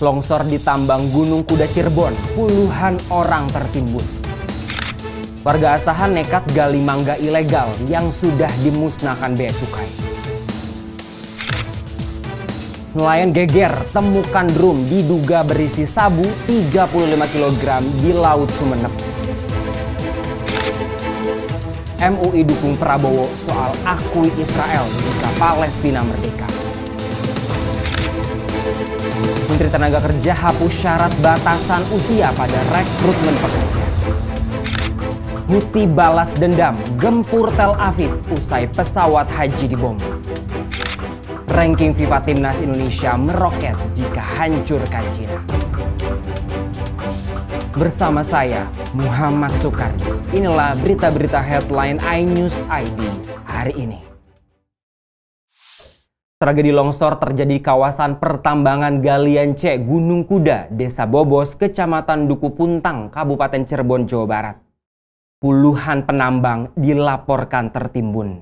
Longsor di tambang Gunung Kuda Cirebon, puluhan orang tertimbun. Warga Asahan nekat gali mangga ilegal yang sudah dimusnahkan bea cukai. Nelayan geger temukan drum diduga berisi sabu 35 kg di Laut Sumeneb. MUI dukung Prabowo soal akui Israel jika Palestina merdeka. Menteri Tenaga Kerja hapus syarat batasan usia pada rekrutmen pekerja. Houthi balas dendam, gempur Tel Aviv usai pesawat haji dibom. Ranking FIFA Timnas Indonesia meroket jika hancurkan Cina. Bersama saya, Muhammad Soekardi. Inilah berita-berita headline iNews ID hari ini. Tragedi longsor terjadi di kawasan pertambangan Galian C, Gunung Kuda, Desa Bobos, Kecamatan Duku Puntang, Kabupaten Cirebon, Jawa Barat. Puluhan penambang dilaporkan tertimbun.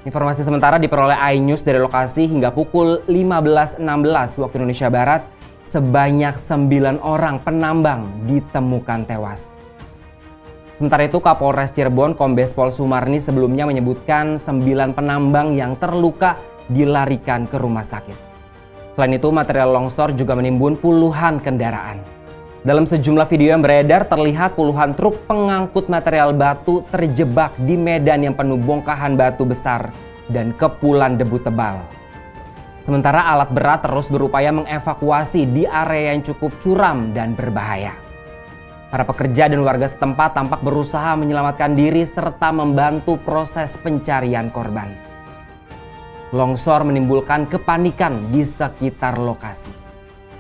Informasi sementara diperoleh iNews dari lokasi hingga pukul 15.16 waktu Indonesia Barat, sebanyak 9 orang penambang ditemukan tewas. Sementara itu Kapolres Cirebon Kombes Pol Sumarni sebelumnya menyebutkan 9 penambang yang terluka dilarikan ke rumah sakit. Selain itu material longsor juga menimbun puluhan kendaraan. Dalam sejumlah video yang beredar terlihat puluhan truk pengangkut material batu terjebak di medan yang penuh bongkahan batu besar dan kepulan debu tebal. Sementara alat berat terus berupaya mengevakuasi di area yang cukup curam dan berbahaya. Para pekerja dan warga setempat tampak berusaha menyelamatkan diri serta membantu proses pencarian korban. Longsor menimbulkan kepanikan di sekitar lokasi.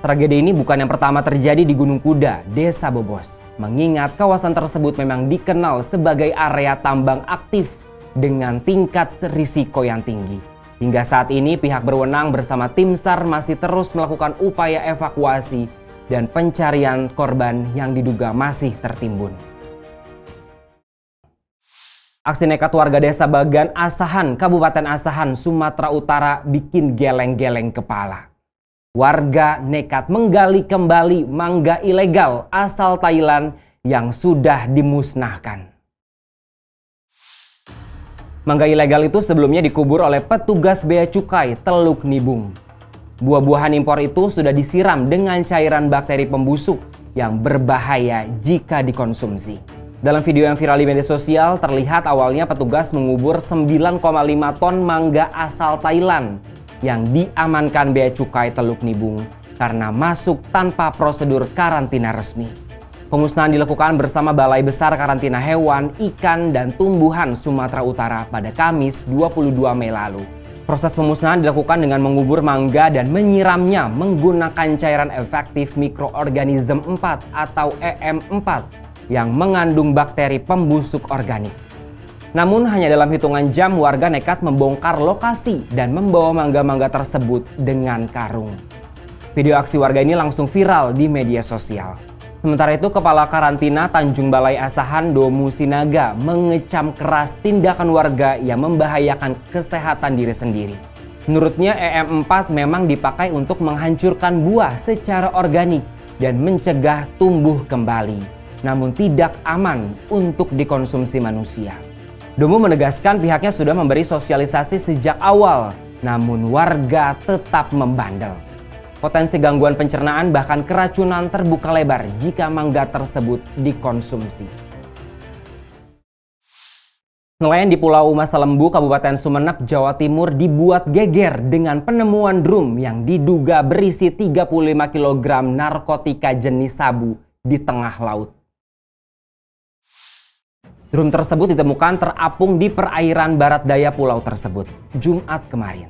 Tragedi ini bukan yang pertama terjadi di Gunung Kuda, Desa Bobos. Mengingat kawasan tersebut memang dikenal sebagai area tambang aktif dengan tingkat risiko yang tinggi. Hingga saat ini pihak berwenang bersama tim SAR masih terus melakukan upaya evakuasi dan pencarian korban yang diduga masih tertimbun. Aksi nekat warga Desa Bagan Asahan, Kabupaten Asahan, Sumatera Utara bikin geleng-geleng kepala. Warga nekat menggali kembali mangga ilegal asal Thailand yang sudah dimusnahkan. Mangga ilegal itu sebelumnya dikubur oleh petugas bea cukai Teluk Nibung. Buah-buahan impor itu sudah disiram dengan cairan bakteri pembusuk yang berbahaya jika dikonsumsi. Dalam video yang viral di media sosial terlihat awalnya petugas mengubur 9,5 ton mangga asal Thailand yang diamankan bea cukai Teluk Nibung karena masuk tanpa prosedur karantina resmi. Pemusnahan dilakukan bersama Balai Besar Karantina Hewan, Ikan, dan Tumbuhan Sumatera Utara pada Kamis 22 Mei lalu. Proses pemusnahan dilakukan dengan mengubur mangga dan menyiramnya menggunakan cairan efektif mikroorganisme 4 atau EM4 yang mengandung bakteri pembusuk organik. Namun hanya dalam hitungan jam warga nekat membongkar lokasi dan membawa mangga-mangga tersebut dengan karung. Video aksi warga ini langsung viral di media sosial. Sementara itu Kepala Karantina Tanjung Balai Asahan Domu Sinaga mengecam keras tindakan warga yang membahayakan kesehatan diri sendiri. Menurutnya EM4 memang dipakai untuk menghancurkan buah secara organik dan mencegah tumbuh kembali, namun tidak aman untuk dikonsumsi manusia. Domu menegaskan pihaknya sudah memberi sosialisasi sejak awal, namun warga tetap membandel. Potensi gangguan pencernaan bahkan keracunan terbuka lebar jika mangga tersebut dikonsumsi. Nelayan di Pulau Masalembu, Kabupaten Sumeneb, Jawa Timur dibuat geger dengan penemuan drum yang diduga berisi 35 kg narkotika jenis sabu di tengah laut. Drum tersebut ditemukan terapung di perairan barat daya pulau tersebut Jumat kemarin.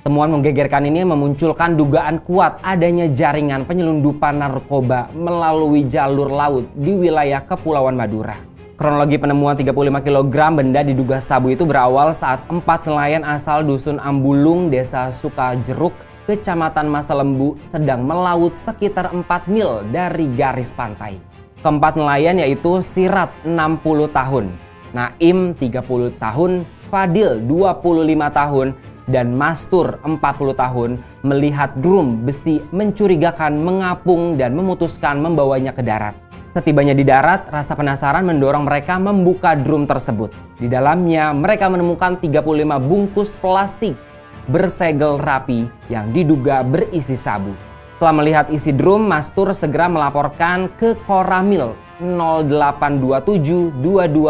Temuan menggegerkan ini memunculkan dugaan kuat adanya jaringan penyelundupan narkoba melalui jalur laut di wilayah Kepulauan Madura. Kronologi penemuan 35 kg benda diduga sabu itu berawal saat 4 nelayan asal Dusun Ambulung, Desa Sukajeruk, Kecamatan Masalembu sedang melaut sekitar 4 mil dari garis pantai. Keempat nelayan yaitu Sirat 60 tahun, Naim 30 tahun, Fadil 25 tahun, dan Mastur 40 tahun melihat drum besi mencurigakan mengapung dan memutuskan membawanya ke darat. Setibanya di darat, rasa penasaran mendorong mereka membuka drum tersebut. Di dalamnya mereka menemukan 35 bungkus plastik bersegel rapi yang diduga berisi sabu. Setelah melihat isi drum, Mastur segera melaporkan ke Koramil 082722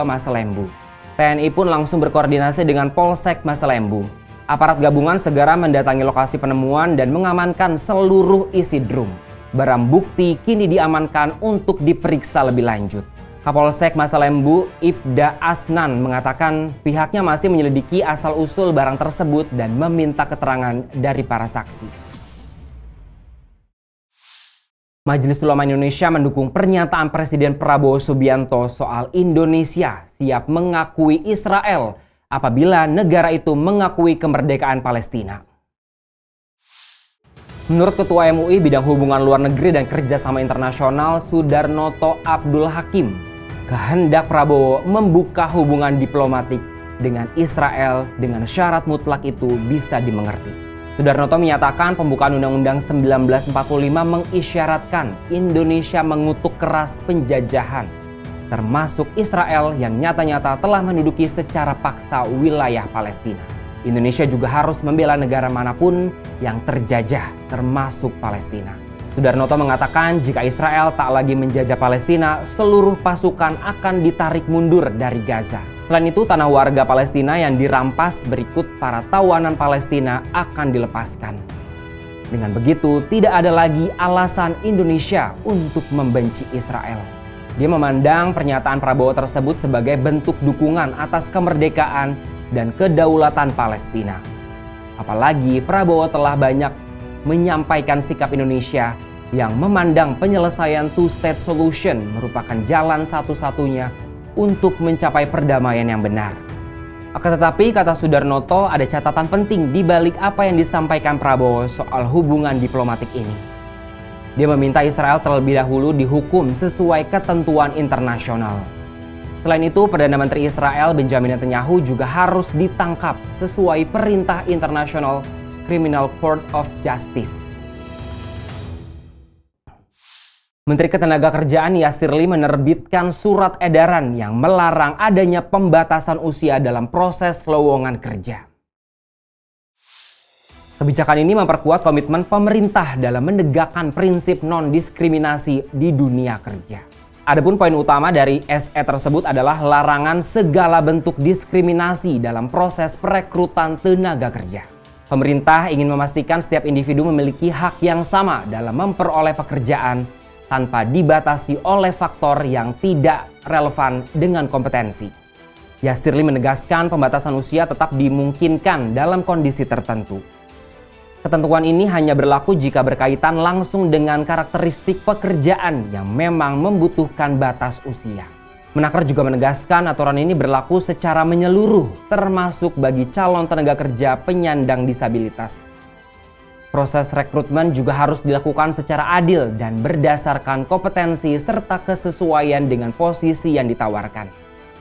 Masalembu. TNI pun langsung berkoordinasi dengan Polsek Masalembu. Aparat gabungan segera mendatangi lokasi penemuan dan mengamankan seluruh isi drum. Barang bukti kini diamankan untuk diperiksa lebih lanjut. Kapolsek Masalembu, Ibda Asnan, mengatakan pihaknya masih menyelidiki asal-usul barang tersebut dan meminta keterangan dari para saksi. Majelis Ulama Indonesia mendukung pernyataan Presiden Prabowo Subianto soal Indonesia siap mengakui Israel apabila negara itu mengakui kemerdekaan Palestina. Menurut Ketua MUI Bidang Hubungan Luar Negeri dan Kerjasama Internasional Sudarnoto Abdul Hakim, kehendak Prabowo membuka hubungan diplomatik dengan Israel dengan syarat mutlak itu bisa dimengerti. Sudarnoto menyatakan pembukaan Undang-Undang 1945 mengisyaratkan Indonesia mengutuk keras penjajahan, termasuk Israel yang nyata-nyata telah menduduki secara paksa wilayah Palestina. Indonesia juga harus membela negara manapun yang terjajah, termasuk Palestina. Sudarnoto mengatakan jika Israel tak lagi menjajah Palestina, seluruh pasukan akan ditarik mundur dari Gaza. Selain itu, tanah warga Palestina yang dirampas berikut para tawanan Palestina akan dilepaskan. Dengan begitu, tidak ada lagi alasan Indonesia untuk membenci Israel. Dia memandang pernyataan Prabowo tersebut sebagai bentuk dukungan atas kemerdekaan dan kedaulatan Palestina. Apalagi Prabowo telah banyak menyampaikan sikap Indonesia yang memandang penyelesaian two-state solution merupakan jalan satu-satunya untuk mencapai perdamaian yang benar. Akan tetapi, kata Sudarnoto, ada catatan penting di balik apa yang disampaikan Prabowo soal hubungan diplomatik ini. Dia meminta Israel terlebih dahulu dihukum sesuai ketentuan internasional. Selain itu, Perdana Menteri Israel Benjamin Netanyahu juga harus ditangkap sesuai perintah International Criminal Court of Justice. Menteri Ketenagakerjaan Yasir Limpo menerbitkan surat edaran yang melarang adanya pembatasan usia dalam proses lowongan kerja. Kebijakan ini memperkuat komitmen pemerintah dalam menegakkan prinsip non-diskriminasi di dunia kerja. Adapun poin utama dari SE tersebut adalah larangan segala bentuk diskriminasi dalam proses perekrutan tenaga kerja. Pemerintah ingin memastikan setiap individu memiliki hak yang sama dalam memperoleh pekerjaan tanpa dibatasi oleh faktor yang tidak relevan dengan kompetensi. Yasir Limpo menegaskan pembatasan usia tetap dimungkinkan dalam kondisi tertentu. Ketentuan ini hanya berlaku jika berkaitan langsung dengan karakteristik pekerjaan yang memang membutuhkan batas usia. Menaker juga menegaskan aturan ini berlaku secara menyeluruh, termasuk bagi calon tenaga kerja penyandang disabilitas. Proses rekrutmen juga harus dilakukan secara adil dan berdasarkan kompetensi serta kesesuaian dengan posisi yang ditawarkan.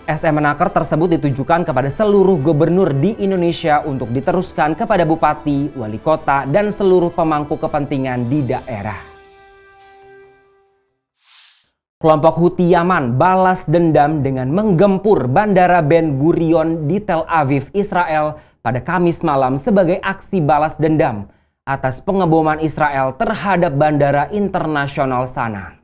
SM Menaker tersebut ditujukan kepada seluruh gubernur di Indonesia untuk diteruskan kepada bupati, wali kota, dan seluruh pemangku kepentingan di daerah. Kelompok Houthi Yaman balas dendam dengan menggempur Bandara Ben Gurion di Tel Aviv, Israel pada Kamis malam sebagai aksi balas dendam atas pengeboman Israel terhadap bandara internasional sana.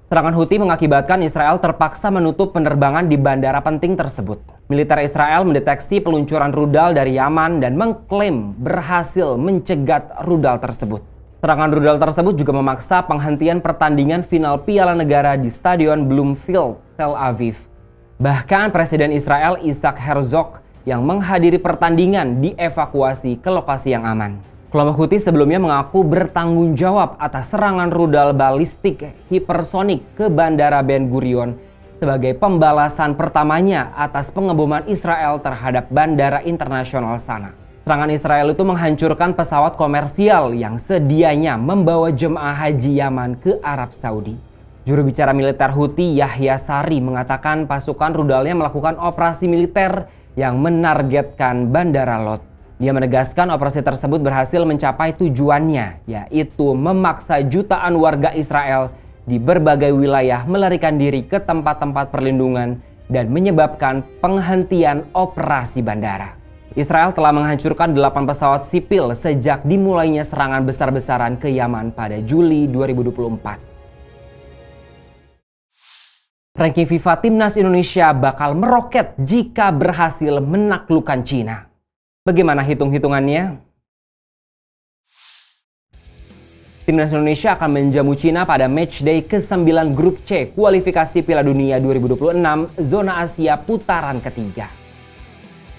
Serangan Houthi mengakibatkan Israel terpaksa menutup penerbangan di bandara penting tersebut. Militer Israel mendeteksi peluncuran rudal dari Yaman dan mengklaim berhasil mencegat rudal tersebut. Serangan rudal tersebut juga memaksa penghentian pertandingan final Piala Negara di Stadion Bloomfield, Tel Aviv. Bahkan Presiden Israel Isaac Herzog yang menghadiri pertandingan dievakuasi ke lokasi yang aman. Kelompok Houthi sebelumnya mengaku bertanggung jawab atas serangan rudal balistik hipersonik ke Bandara Ben Gurion sebagai pembalasan pertamanya atas pengeboman Israel terhadap bandara internasional sana. Serangan Israel itu menghancurkan pesawat komersial yang sedianya membawa jemaah haji Yaman ke Arab Saudi. Juru bicara militer Houthi Yahya Sari mengatakan pasukan rudalnya melakukan operasi militer yang menargetkan Bandara Lod. Dia menegaskan operasi tersebut berhasil mencapai tujuannya, yaitu memaksa jutaan warga Israel di berbagai wilayah melarikan diri ke tempat-tempat perlindungan dan menyebabkan penghentian operasi bandara. Israel telah menghancurkan 8 pesawat sipil sejak dimulainya serangan besar-besaran ke Yaman pada Juli 2024. Ranking FIFA Timnas Indonesia bakal meroket jika berhasil menaklukkan Cina. Bagaimana hitung-hitungannya? Timnas Indonesia akan menjamu Cina pada matchday ke-9 Grup C kualifikasi Piala Dunia 2026 zona Asia putaran ketiga.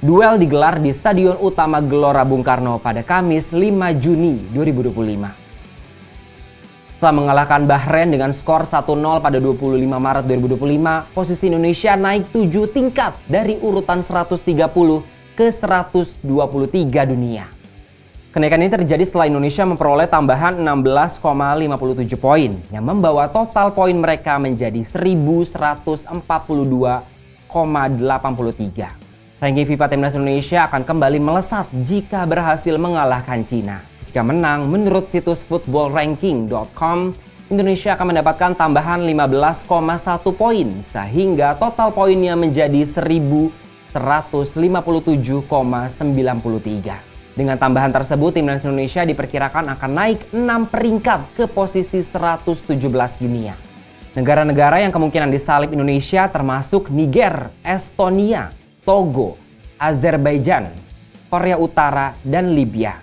Duel digelar di Stadion Utama Gelora Bung Karno pada Kamis 5 Juni 2025. Setelah mengalahkan Bahrain dengan skor 1-0 pada 25 Maret 2025, posisi Indonesia naik 7 tingkat dari urutan 130 ke 123 dunia. Kenaikan ini terjadi setelah Indonesia memperoleh tambahan 16,57 poin yang membawa total poin mereka menjadi 1.142,83. Ranking FIFA Timnas Indonesia akan kembali melesat jika berhasil mengalahkan Cina. Jika menang, menurut situs footballranking.com, Indonesia akan mendapatkan tambahan 15,1 poin sehingga total poinnya menjadi 1.157,93. Dengan tambahan tersebut, Timnas Indonesia diperkirakan akan naik 6 peringkat ke posisi 117 dunia. Negara-negara yang kemungkinan disalip Indonesia termasuk Niger, Estonia, Togo, Azerbaijan, Korea Utara, dan Libya.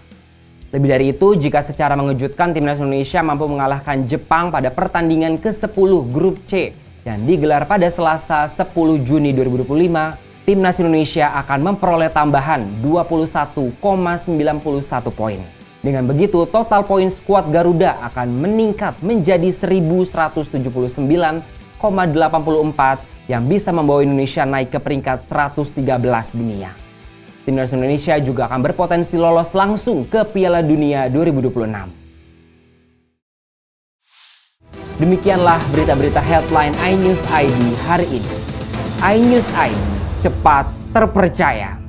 Lebih dari itu, jika secara mengejutkan Timnas Indonesia mampu mengalahkan Jepang pada pertandingan ke-10 Grup C yang digelar pada Selasa 10 Juni 2025, Timnas Indonesia akan memperoleh tambahan 21,91 poin. Dengan begitu, total poin skuad Garuda akan meningkat menjadi 1.179,84 yang bisa membawa Indonesia naik ke peringkat 113 dunia. Timnas Indonesia juga akan berpotensi lolos langsung ke Piala Dunia 2026. Demikianlah berita-berita headline iNews ID hari ini. iNews ID, cepat, terpercaya.